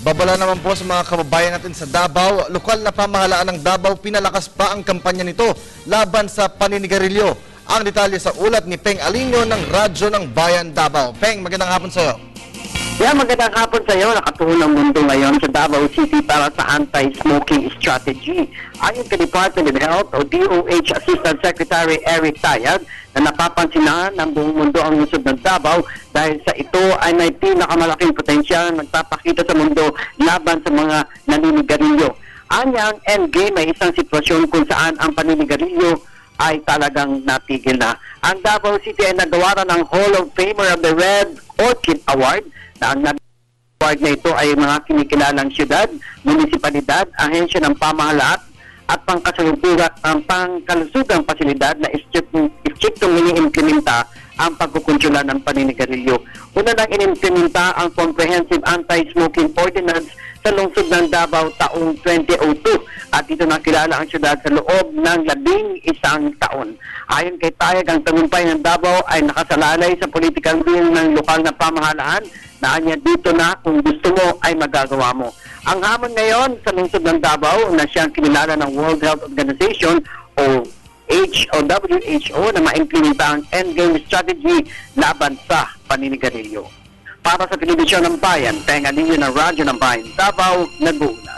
Babala naman po sa mga kababayan natin sa Davao, lokal na pamahalaan ng Davao, pinalakas pa ang kampanya nito laban sa paninigarilyo. Ang detalye sa ulat ni Peng Alinio ng Radyo ng Bayan Davao. Peng, magandang hapon sa iyo. Magandang hapon sa iyo. Nakatuon ang mundo ngayon sa Davao City para sa anti-smoking strategy. Ayon kay Department of Health o DOH Assistant Secretary Eric Tayag, na napapansinahan ng buong mundo ang lungsod ng Davao dahil sa ito ay may pinakamalaking potensyal na nagpapakita sa mundo laban sa mga naninigarilyo. Anyang endgame ay isang sitwasyon kung saan ang paninigarilyo ay talagang natigil na. Ang Davao City ay nagawaran ng Hall of Famer of the Red Orchid Award na ang award na ito ay mga kinikilalang syudad, munisipalidad, ahensya ng pamahalaan at pangkalusugang pasilidad na istriktong ini-implementa ang pagkukontrola ng paninigarilyo. Una nang inimplementa ang Comprehensive Anti-Smoking Ordinance sa lungsod ng Davao taong 2002 at ito nakilala ang syudad sa loob ng 11 taon. Ayon kay Tayag, ang tagumpay ng Davao ay nakasalalay sa political will ng lokal na pamahalaan na anya dito na kung gusto mo ay magagawa mo. Ang hamon ngayon sa lungsod ng Davao na siyang kinilala ng World Health Organization o WHO na maimplementa ang endgame strategy laban sa paninigarilyo. Para sa Telebisyon ng Bayan, Peng Alinio ng Radyo ng Bayan Davao, nag-uulat.